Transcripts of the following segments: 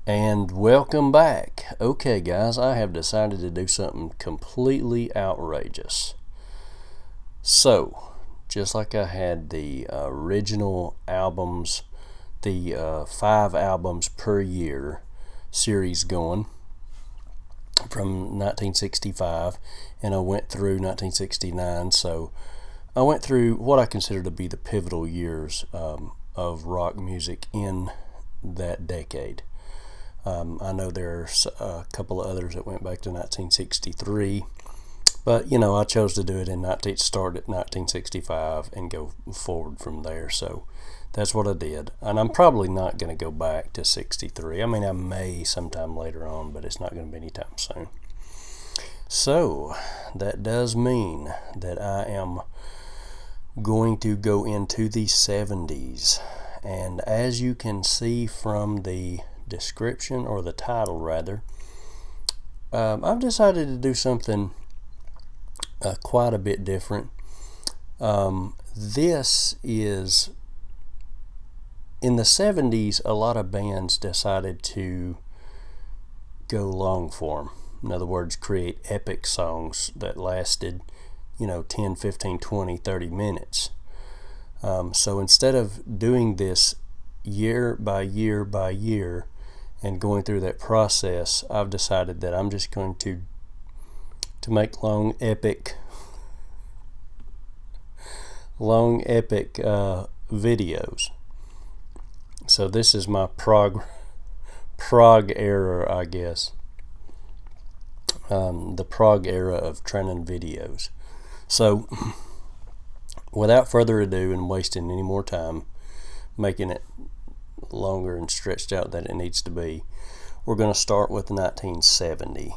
And welcome back. Okay, guys, I have decided to do something completely outrageous. So, just like I had the original albums, the 5 albums per year series going from 1965, and I went through 1969. So, I went through what I consider to be the pivotal years of rock music in that decade. I know there's a couple of others that went back to 1963, but I chose to do it start at 1965 and go forward from there. So that's what I did, and I'm probably not going to go back to 63. I mean, I may sometime later on, but it's not going to be anytime soon. So that does mean that I am going to go into the 70s, and as you can see from the description, or the title rather, I've decided to do something quite a bit different. This is, in the 70s, a lot of bands decided to go long form. In other words, create epic songs that lasted 10, 15, 20, 30 minutes. So instead of doing this year by year by year and going through that process, I've decided that I'm just going to make long epic videos. So this is my prog era, I guess. The prog era of Trannon videos. So without further ado and wasting any more time making it longer and stretched out than it needs to be, we're going to start with 1970,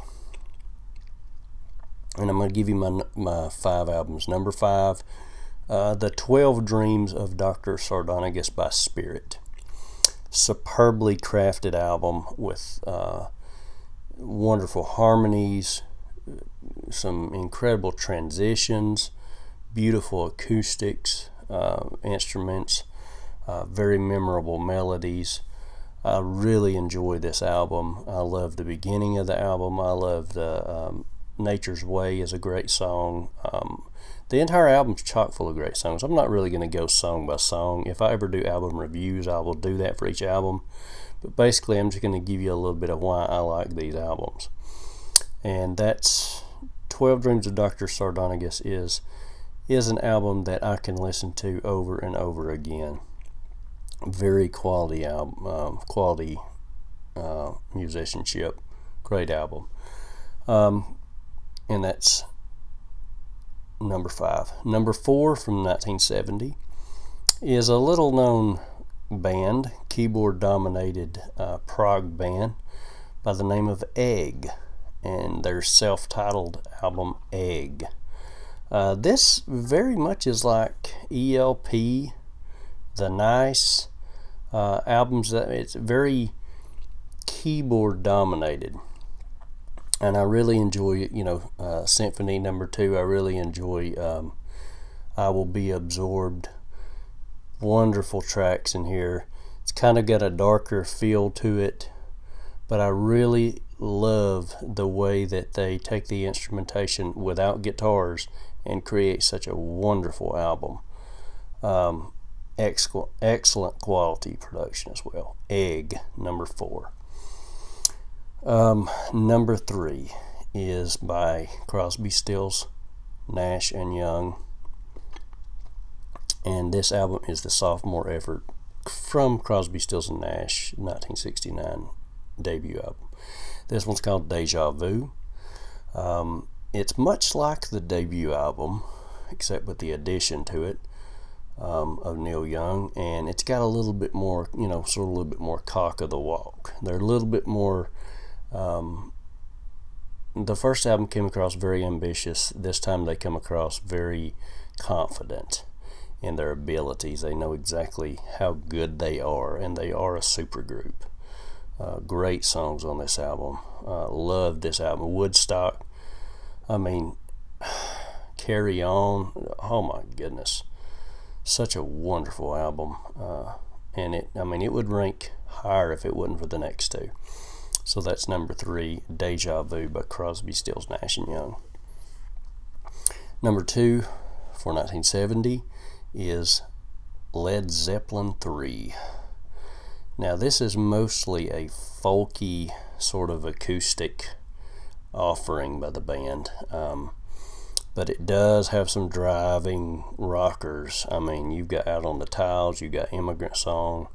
and I'm going to give you my 5 albums. Number 5, the 12 Dreams of Dr. Sardonygus by Spirit. Superbly crafted album with wonderful harmonies, some incredible transitions, beautiful acoustics, instruments, very memorable melodies. I really enjoy this album. I love the beginning of the album. I love the Nature's Way is a great song. The entire album's chock full of great songs. I'm not really going to go song by song. If I ever do album reviews, I will do that for each album. But basically, I'm just going to give you a little bit of why I like these albums. And that's 12 Dreams of Dr. Sardonygus is an album that I can listen to over and over again. Very quality album, quality musicianship, great album. And that's number 5. Number 4 from 1970 is a little known band, keyboard dominated prog band by the name of Egg, and their self-titled album Egg. This very much is like ELP, The Nice, albums that it's very keyboard dominated, and I really enjoy Symphony Number 2. I really enjoy I Will Be Absorbed. Wonderful tracks in here. It's kind of got a darker feel to it, but I really love the way that they take the instrumentation without guitars and create such a wonderful album. Excellent quality production as well. Egg, number 4. Number 3 is by Crosby, Stills, Nash and Young, and this album is the sophomore effort from Crosby, Stills and Nash 1969 debut album. This one's called Deja Vu. It's much like the debut album, except with the addition to it of Neil Young, and it's got a little bit more, sort of a little bit more cock of the walk. They're a little bit more. The first album came across very ambitious. This time they come across very confident in their abilities. They know exactly how good they are, and they are a super group. Great songs on this album. Love this album. Woodstock. I mean, Carry On. Oh my goodness. Such a wonderful album. and it would rank higher if it wasn't for the next two. So that's number 3, Deja Vu by Crosby, Stills, Nash and Young. Number 2 for 1970 is Led Zeppelin 3. Now this is mostly a folky sort of acoustic offering by the band, but it does have some driving rockers. You've got Out on the Tiles, you've got Immigrant Song,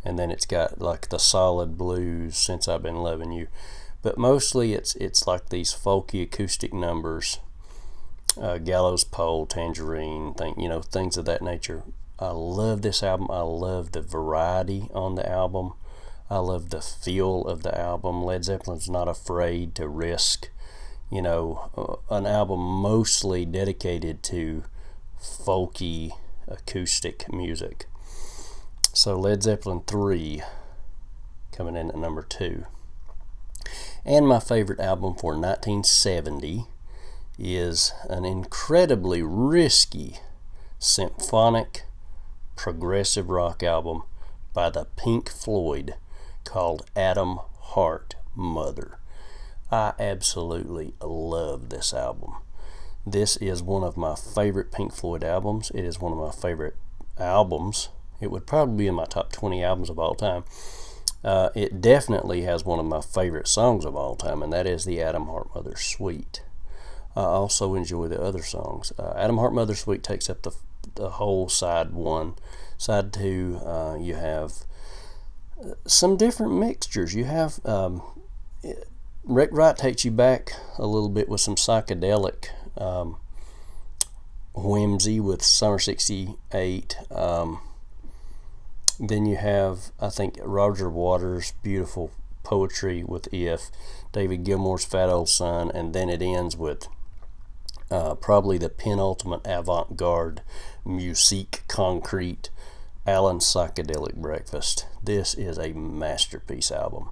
and then it's got like the solid blues, Since I've Been Loving You. But mostly it's like these folky acoustic numbers, Gallows Pole, Tangerine, things of that nature. I love this album. I love the variety on the album. I love the feel of the album. Led Zeppelin's not afraid to risk, an album mostly dedicated to folky acoustic music. So Led Zeppelin 3 coming in at number 2. And my favorite album for 1970 is an incredibly risky symphonic progressive rock album by the Pink Floyd called Atom Heart Mother. I absolutely love this album. This is one of my favorite Pink Floyd albums. It is one of my favorite albums. It would probably be in my top 20 albums of all time. It definitely has one of my favorite songs of all time, and that is the Atom Heart Mother Suite. I also enjoy the other songs. Atom Heart Mother Suite takes up the whole side 1. Side 2, you have some different mixtures. You have Wreck Right takes you back a little bit with some psychedelic whimsy with Summer 68. Then you have, I think, Roger Waters' beautiful poetry with If, David Gilmour's Fat Old Son, and then it ends with probably the penultimate avant-garde Musique Concrete, Alan's Psychedelic Breakfast. This is a masterpiece album.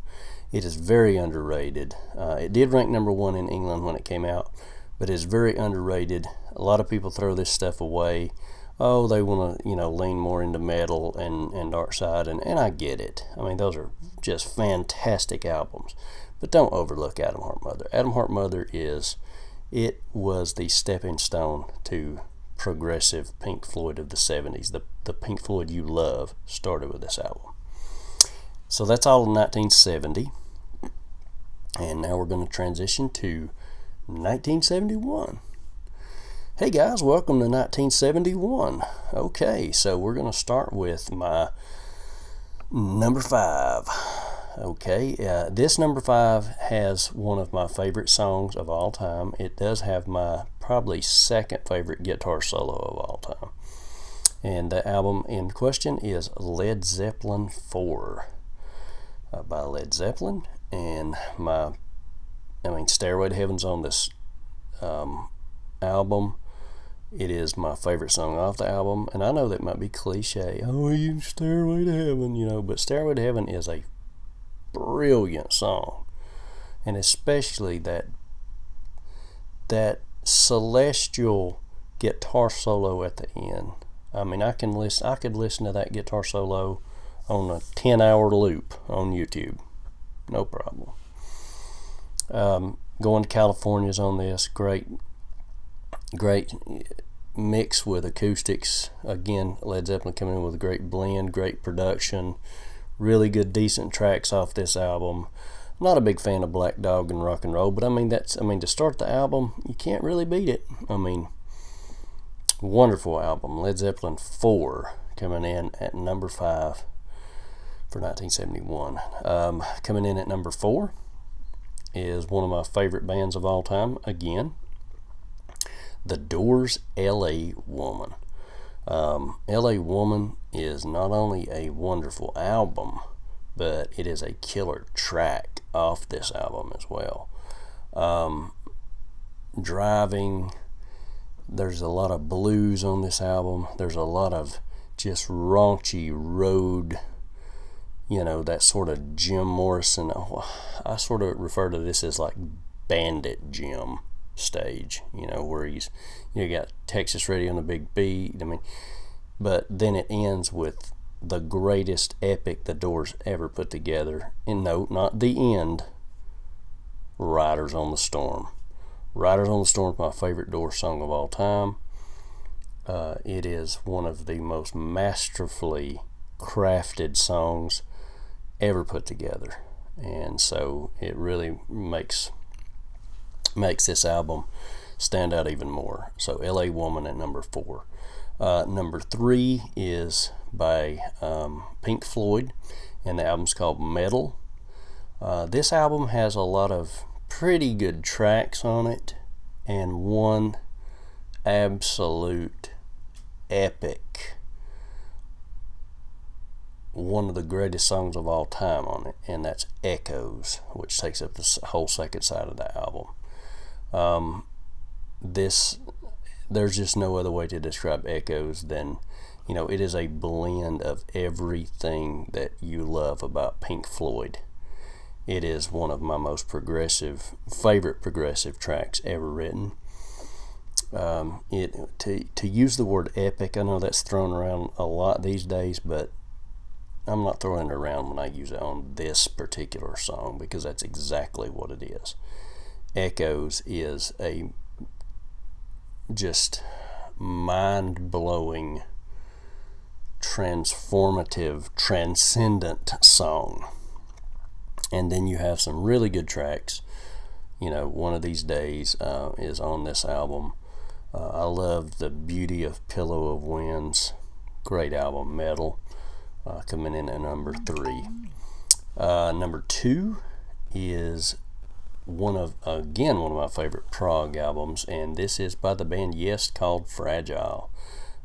It is very underrated. It did rank number 1 in England when it came out, but it's very underrated. A lot of people throw this stuff away. Oh, they want to, lean more into metal and Dark Side, and I get it. Those are just fantastic albums. But don't overlook Atom Heart Mother. Atom Heart Mother was the stepping stone to progressive Pink Floyd of the 70s. The Pink Floyd you love started with this album. So that's all in 1970. And now we're going to transition to 1971. Hey guys, welcome to 1971. Okay, so we're going to start with my number 5. Okay, this number 5 has one of my favorite songs of all time. It does have my probably second favorite guitar solo of all time. And the album in question is Led Zeppelin 4 by Led Zeppelin. And Stairway to Heaven's on this album. It is my favorite song off the album, and I know that might be cliche. Oh, you Stairway to Heaven, but Stairway to Heaven is a brilliant song, and especially that celestial guitar solo at the end. I could listen to that guitar solo on a 10-hour loop on YouTube, no problem. Going to California's on this. Great mix with acoustics. Again, Led Zeppelin coming in with a great blend, great production, really good, decent tracks off this album. I'm not a big fan of Black Dog and Rock and Roll, but to start the album, you can't really beat it. Wonderful album. Led Zeppelin 4 coming in at number 5 for 1971. Coming in at number 4 is one of my favorite bands of all time, again, The Doors' L.A. Woman. L.A. Woman is not only a wonderful album, but it is a killer track off this album as well. Driving, there's a lot of blues on this album. There's a lot of just raunchy road, that sort of Jim Morrison. I sort of refer to this as like Bandit Jim stage, where he's, you got Texas Radio on the big beat. But then it ends with the greatest epic the Doors ever put together. And no, not The End. Riders on the Storm. Riders on the Storm is my favorite Doors song of all time. It is one of the most masterfully crafted songs ever put together, and so it really makes this album stand out even more. So LA Woman at number 4. Number 3 is by Pink Floyd, and the album's called Metal. This album has a lot of pretty good tracks on it, and one absolute epic, one of the greatest songs of all time on it, and that's Echoes, which takes up the whole second side of the album. There's just no other way to describe Echoes than, it is a blend of everything that you love about Pink Floyd. It is one of my most favorite progressive tracks ever written. To use the word epic, I know that's thrown around a lot these days, but I'm not throwing it around when I use it on this particular song, because that's exactly what it is. Echoes is a just mind-blowing, transformative, transcendent song. And then you have some really good tracks. One of These Days is on this album. I love The Beauty of Pillow of Winds. Great album. Metal, coming in at number 3. Number 2 is one of my favorite prog albums, and this is by the band Yes, called Fragile.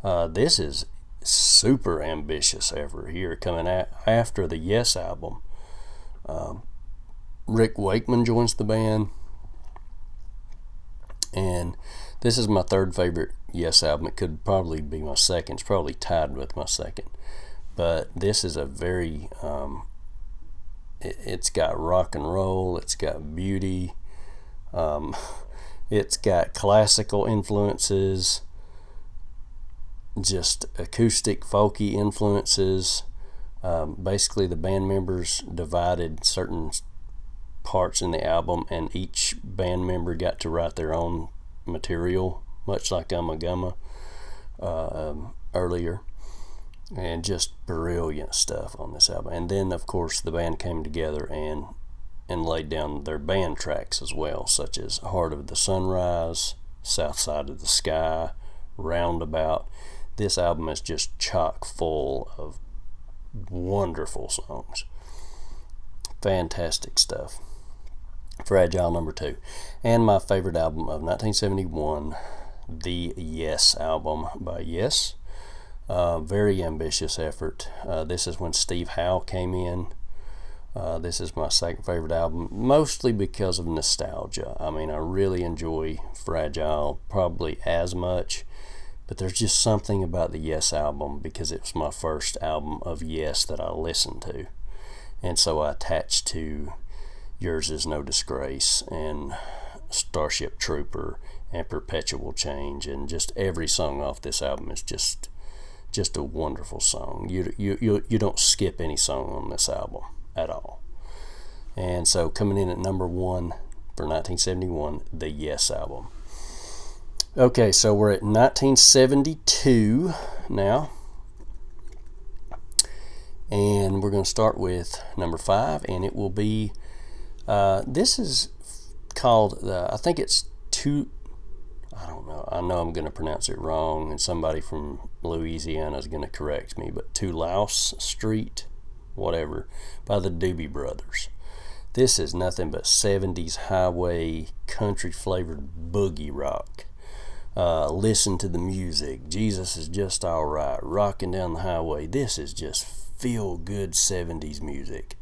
This is super ambitious effort here, coming after the Yes album. Rick Wakeman joins the band, and this is my third favorite Yes album. It could probably be my second. It's probably tied with my second. But this is a very, it's got rock and roll, it's got beauty, it's got classical influences, just acoustic, folky influences. Basically, the band members divided certain parts in the album, and each band member got to write their own material, much like Gumma earlier, and just brilliant stuff on this album. And then, of course, the band came together and laid down their band tracks as well, such as Heart of the Sunrise, South Side of the Sky, Roundabout. This album is just chock full of wonderful songs. Fantastic stuff. Fragile, number 2. And my favorite album of 1971, the Yes album by Yes. Very ambitious effort. This is when Steve Howe came in. This is my second favorite album, mostly because of nostalgia. I really enjoy Fragile, probably as much, but there's just something about the Yes album, because it was my first album of Yes that I listened to. And so I attached to Yours Is No Disgrace and Starship Trooper and Perpetual Change, and just every song off this album is just a wonderful song. You don't skip any song on this album at all. And so coming in at number 1 for 1971, the Yes album. Okay, so we're at 1972 now, and we're going to start with number 5, and it will be this is called I think it's I don't know. I know I'm going to pronounce it wrong, and somebody from Louisiana is going to correct me, but Toulouse Street, whatever, by the Doobie Brothers. This is nothing but 70s highway country flavored boogie rock. Listen to the music. Jesus Is Just Alright. Rocking Down the Highway. This is just feel good 70s music.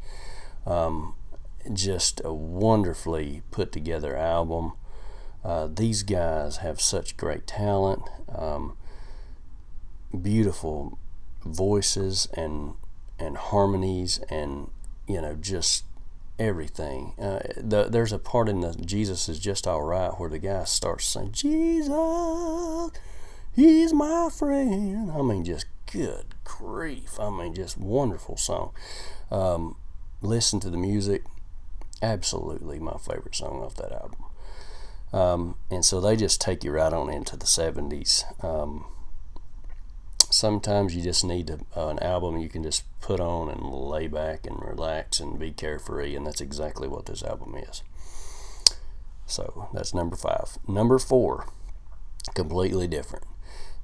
Just a wonderfully put together album. These guys have such great talent, beautiful voices and harmonies, and just everything. There's a part in the Jesus Is Just Alright where the guy starts saying, Jesus, He's my friend. Just good grief. I mean, just wonderful song. Listen to the music. Absolutely my favorite song off that album. And so they just take you right on into the 70s. Sometimes you just need an album you can just put on and lay back and relax and be carefree, and that's exactly what this album is. So that's number 5. Number 4, completely different.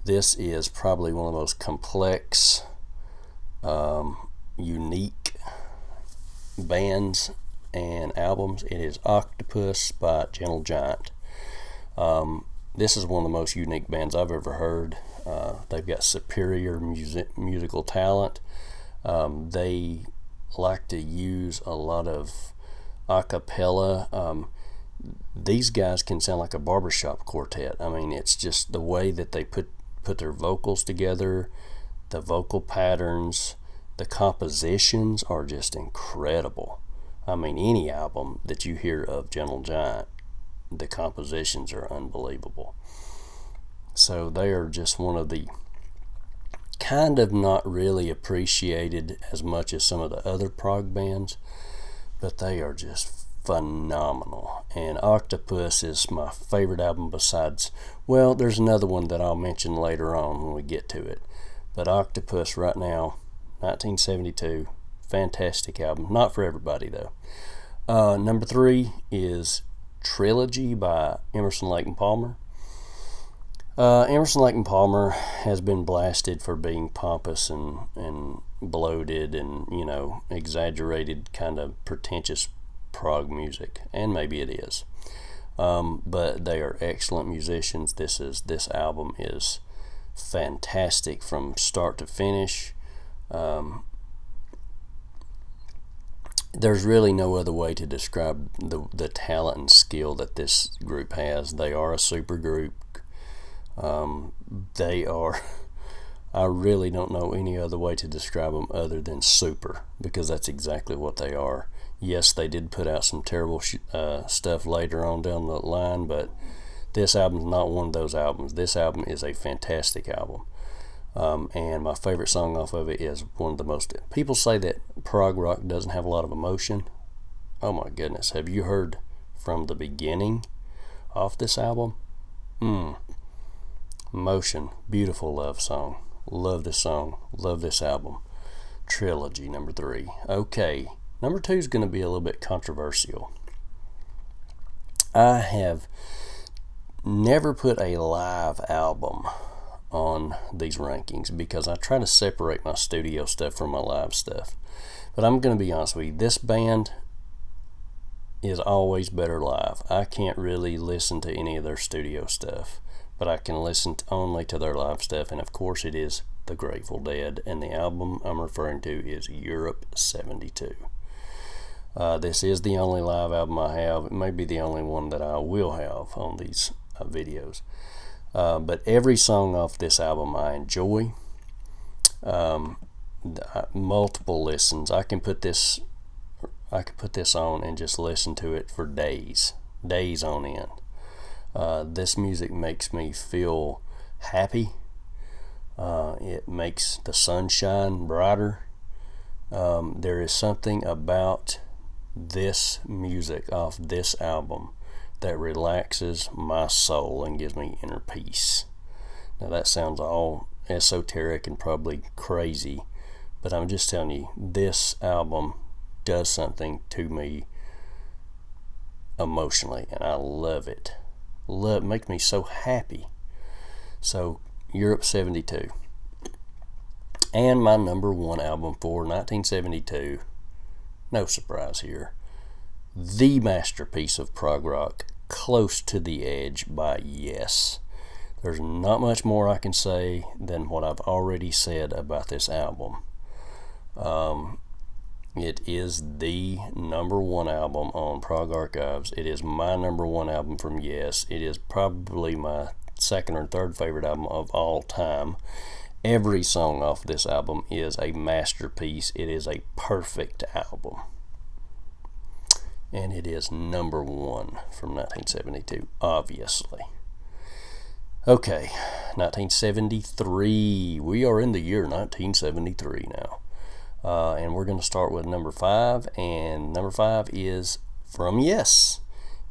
This is probably one of the most complex, unique bands and albums. It is Octopus by Gentle Giant. This is one of the most unique bands I've ever heard. They've got superior musical talent. They like to use a lot of a cappella. These guys can sound like a barbershop quartet. I mean, it's just the way that they put their vocals together, the vocal patterns, the compositions are just incredible. I mean, any album that you hear of Gentle Giant, the compositions are unbelievable. So they are just one of the kind of not really appreciated as much as some of the other prog bands, but they are just phenomenal. And Octopus is my favorite album besides, well, there's another one that I'll mention later on when we get to it. But Octopus right now, 1972, fantastic album. Not for everybody though. Number 3 is Trilogy by Emerson, Lake and Palmer. Emerson, Lake and Palmer has been blasted for being pompous and bloated and, exaggerated, kind of pretentious prog music, and maybe it is. But they are excellent musicians. This album is fantastic from start to finish. There's really no other way to describe the talent and skill that this group has. They are a super group. They are, I really don't know any other way to describe them other than super, because that's exactly what they are. Yes, they did put out some terrible stuff later on down the line, but this album's not one of those albums. This album is a fantastic album. And my favorite song off of it is one of the most... People say that prog rock doesn't have a lot of emotion. Oh my goodness. Have you heard From the Beginning off this album? Emotion. Beautiful love song. Love this song. Love this album. Trilogy, number 3. Okay. Number 2 is going to be a little bit controversial. I have never put a live album on these rankings because I try to separate my studio stuff from my live stuff. But I'm going to be honest with you, this band is always better live. I can't really listen to any of their studio stuff, but I can listen only to their live stuff, and of course it is the Grateful Dead, and the album I'm referring to is Europe 72. This is the only live album I have. It may be the only one that I will have on these videos. But every song off this album I enjoy. Multiple listens. I can put this on and just listen to it for days on end. This music makes me feel happy. It makes the sunshine brighter. There is something about this music off this album that relaxes my soul and gives me inner peace. Now that sounds all esoteric and probably crazy, but I'm just telling you, this album does something to me emotionally, and I love it. Makes me so happy. So Europe 72. And my number 1 album for 1972, no surprise here, the masterpiece of prog rock, Close to the Edge by Yes. There's not much more I can say than what I've already said about this album. It is the number 1 album on Prog Archives. It is my number 1 album from Yes. It is probably my second or third favorite album of all time. Every song off this album is a masterpiece. It is a perfect album. And it is number 1 from 1972, obviously. Okay, 1973. We are in the year 1973 now. And we're going to start with number 5. And number 5 is from Yes.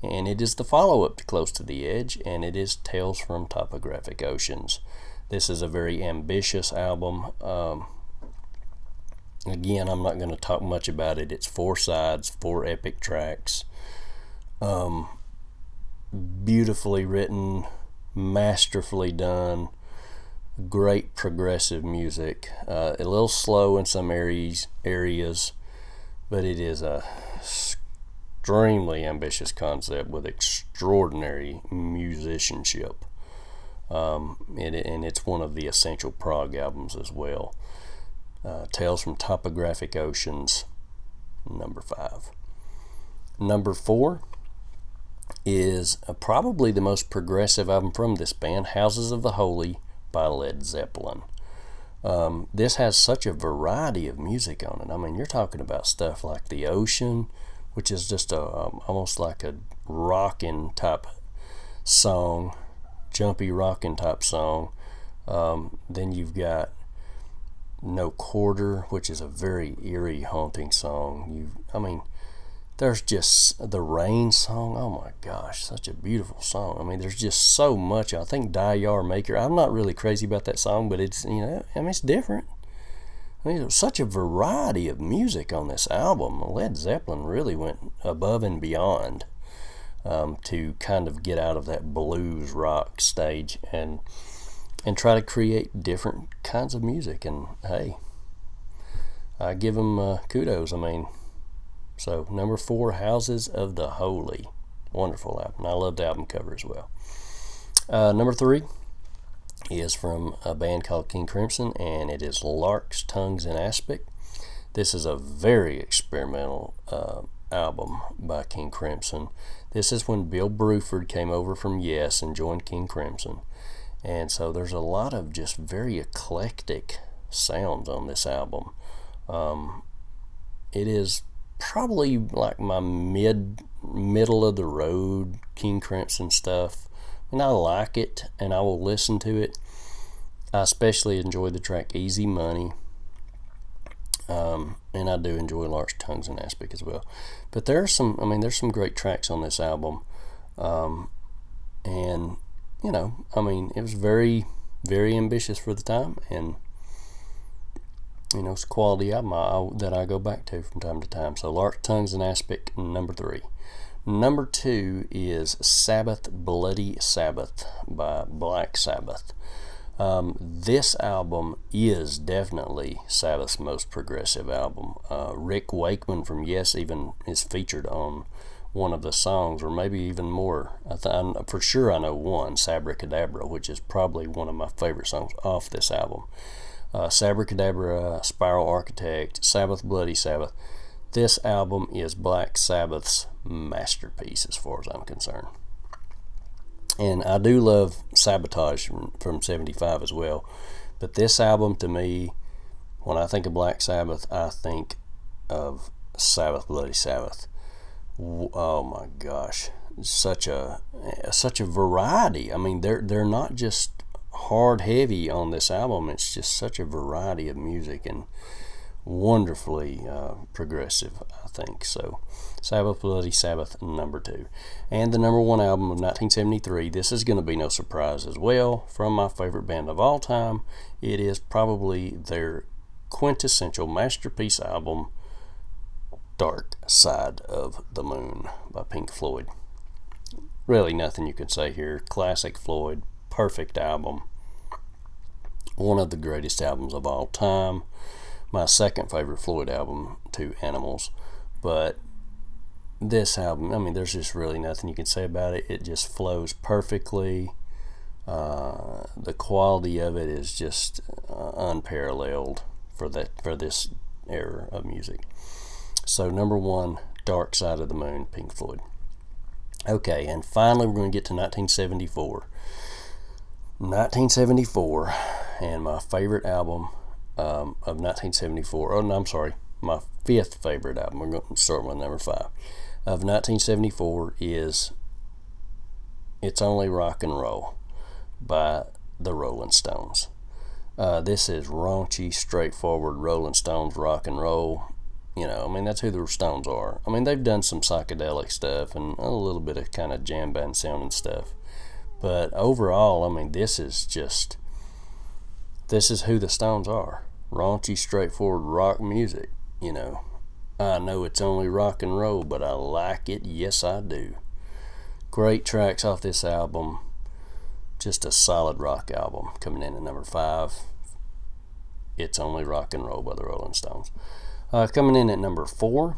And it is the follow up to Close to the Edge. And it is Tales from Topographic Oceans. This is a very ambitious album. Again, I'm not going to talk much about it. It's 4 sides, 4 epic tracks. Beautifully written, masterfully done, great progressive music. A little slow in some areas, but it is a extremely ambitious concept with extraordinary musicianship. And it's one of the essential prog albums as well. Tales from Topographic Oceans, number 5. Number 4 is probably the most progressive album from this band, Houses of the Holy by Led Zeppelin. This has such a variety of music on it. I mean, you're talking about stuff like The Ocean, which is just almost like a rockin' type song, jumpy rockin' type song. Then you've got No Quarter, which is a very eerie, haunting song. There's just the Rain song. Oh my gosh, such a beautiful song. I mean, there's just so much. I think Die Yar Maker. I'm not really crazy about that song, but it's it's different. I mean, there's such a variety of music on this album. Led Zeppelin really went above and beyond to kind of get out of that blues rock stage and try to create different kinds of music. And hey, I give them kudos. So number 4, Houses of the Holy. Wonderful album. I love the album cover as well. Number 3 is from a band called King Crimson, and it is Larks, Tongues, and Aspic. This is a very experimental album by King Crimson. This is when Bill Bruford came over from Yes and joined King Crimson. And so there's a lot of just very eclectic sounds on this album. It is probably like my middle of the road King Crimson stuff. And I like it, and I will listen to it. I especially enjoy the track Easy Money. And I do enjoy Larks, Tongues, and Aspic as well. But there's some great tracks on this album. And it was very, very ambitious for the time, and it's a quality album that I go back to from time to time. So Larks, Tongues, and Aspic, number 3. Number 2 is Sabbath, Bloody Sabbath by Black Sabbath. This album is definitely Sabbath's most progressive album. Rick Wakeman from Yes even is featured on one of the songs, or maybe even more. For sure I know one, Sabracadabra, which is probably one of my favorite songs off this album. Sabracadabra, Spiral Architect, Sabbath, Bloody Sabbath. This album is Black Sabbath's masterpiece as far as I'm concerned. And I do love Sabotage from 75 as well. But this album, to me, when I think of Black Sabbath, I think of Sabbath, Bloody Sabbath. Oh my gosh, such a variety. I mean, they're not just hard heavy on this album. It's just such a variety of music and wonderfully progressive, I think. So Sabbath, Bloody Sabbath, number 2. And the number 1 album of 1973, this is going to be no surprise as well, from my favorite band of all time. It is probably their quintessential masterpiece album, Dark Side of the Moon by Pink Floyd. Really nothing you can say here. Classic Floyd, perfect album. One of the greatest albums of all time. My second favorite Floyd album to Animals. But this album, there's just really nothing you can say about it. It just flows perfectly. The quality of it is just unparalleled for this era of music. So number 1, Dark Side of the Moon, Pink Floyd. Okay, and finally we're going to get to 1974. 1974, and my favorite album of 1974. Oh, no, I'm sorry. My 5th favorite album. We're going to start with number 5. Of 1974 is It's Only Rock and Roll by the Rolling Stones. This is raunchy, straightforward Rolling Stones rock and roll. I mean, that's who the Stones are. I mean, they've done some psychedelic stuff and a little bit of kind of jam band sounding stuff. But overall, I mean, this is who the Stones are. Raunchy, straightforward rock music. I know it's only rock and roll, but I like it. Yes, I do. Great tracks off this album. Just a solid rock album. Coming in at number 5, It's Only Rock and Roll by the Rolling Stones. Coming in at number 4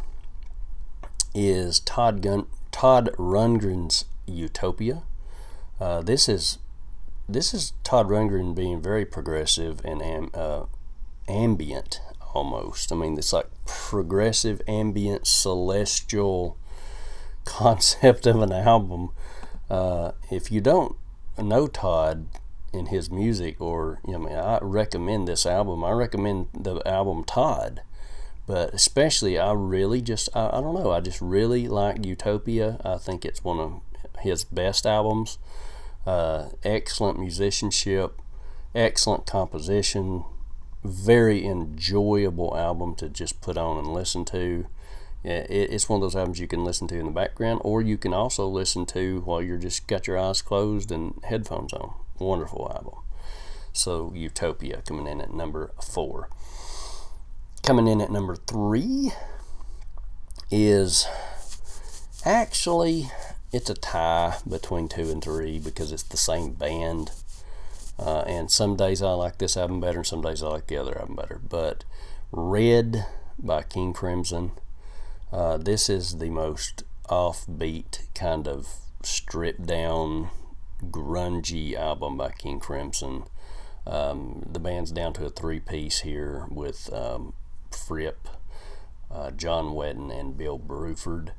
is Todd Rundgren's Utopia. This is Todd Rundgren being very progressive and ambient almost. I mean, it's like progressive, ambient, celestial concept of an album. If you don't know Todd and his music, I recommend this album. I recommend the album Todd, but especially I don't know, I just really like Utopia. I think it's one of his best albums. Excellent musicianship, excellent composition, very enjoyable album to just put on and listen to. It's one of those albums you can listen to in the background, or you can also listen to while you're just got your eyes closed and headphones on. Wonderful album. So Utopia coming in at number 4. Coming in at number 3 is actually, it's a tie between 2 and 3 because it's the same band. And some days I like this album better and some days I like the other album better. But Red by King Crimson. This is the most offbeat, kind of stripped down, grungy album by King Crimson. The band's down to a 3-piece here with Fripp, John Wetton, and Bill Bruford.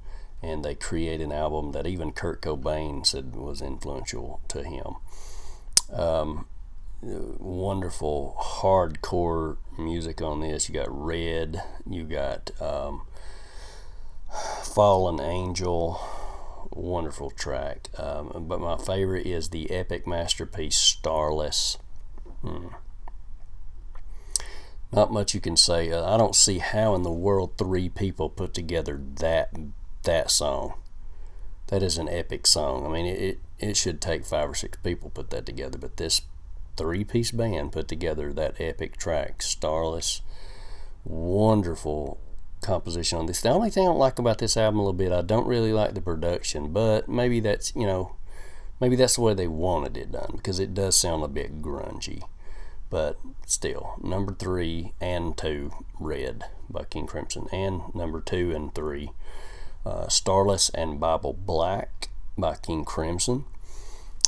And they create an album that even Kurt Cobain said was influential to him. Wonderful hardcore music on this. You got Red, you got Fallen Angel, wonderful track. But my favorite is the epic masterpiece Starless. Not much you can say. I don't see how in the world 3 people put together that song. That is an epic song. I mean, it should take 5 or 6 people to put that together, but this 3-piece band put together that epic track, Starless. Wonderful composition on this. The only thing I don't like about this album a little bit, I don't really like the production, but maybe that's the way they wanted it done, because it does sound a bit grungy. But still, number 3 and 2, Red by King Crimson, and number 2 and 3, Starless and Bible Black by King Crimson.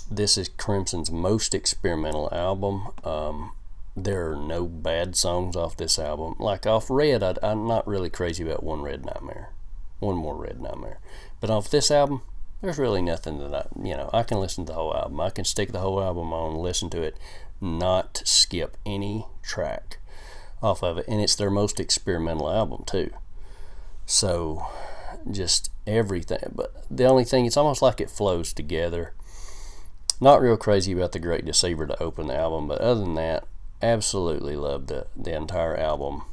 This is Crimson's most experimental album. There are no bad songs off this album. Like off Red, I'm not really crazy about One More Red Nightmare. But off this album, there's really nothing that I can listen to the whole album. I can stick the whole album on, listen to it, not skip any track off of it. And it's their most experimental album too. So just everything. But the only thing, it's almost like it flows together. Not real crazy about The Great Deceiver to open the album, but other than that, absolutely love the entire album.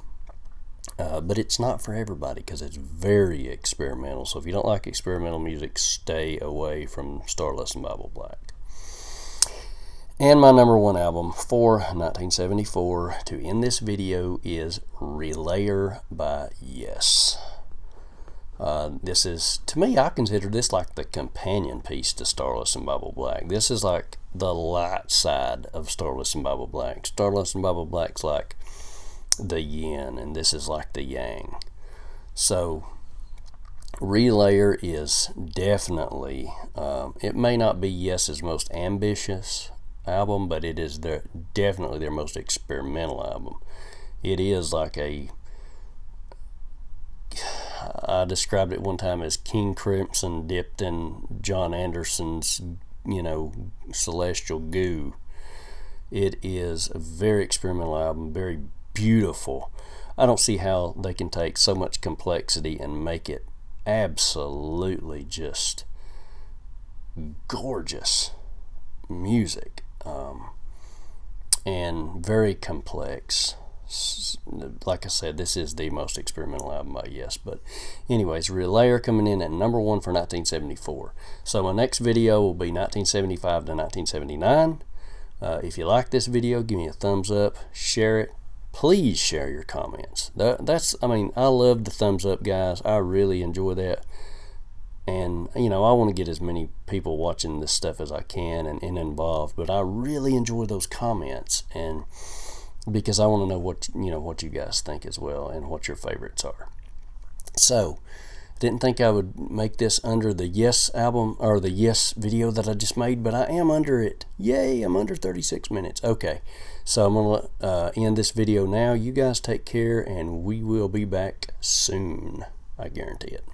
But it's not for everybody because it's very experimental. So if you don't like experimental music, stay away from Starless and Bible Black. And my number 1 album for 1974 to end this video is Relayer by Yes. This is, to me, I consider this like the companion piece to Starless and Bible Black. This is like the light side of Starless and Bible Black. Starless and Bible Black's like the yin, and this is like the yang. So Relayer is definitely, it may not be Yes's most ambitious album, but it is definitely their most experimental album. It is like I described it one time as King Crimson dipped in John Anderson's, celestial goo. It is a very experimental album, very beautiful. I don't see how they can take so much complexity and make it absolutely just gorgeous music. and very complex. Like I said, this is the most experimental album by Yes. But anyways, Relayer coming in at number 1 for 1974. So my next video will be 1975 to 1979. If you like this video, give me a thumbs up, share it. Please share your comments. I love the thumbs up, guys. I really enjoy that. And, I want to get as many people watching this stuff as I can and involved. But I really enjoy those comments, and because I want to know what you guys think as well and what your favorites are. So, didn't think I would make this under the Yes album or the Yes video that I just made, but I am under it. Yay, I'm under 36 minutes. Okay, so I'm going to end this video now. You guys take care, and we will be back soon. I guarantee it.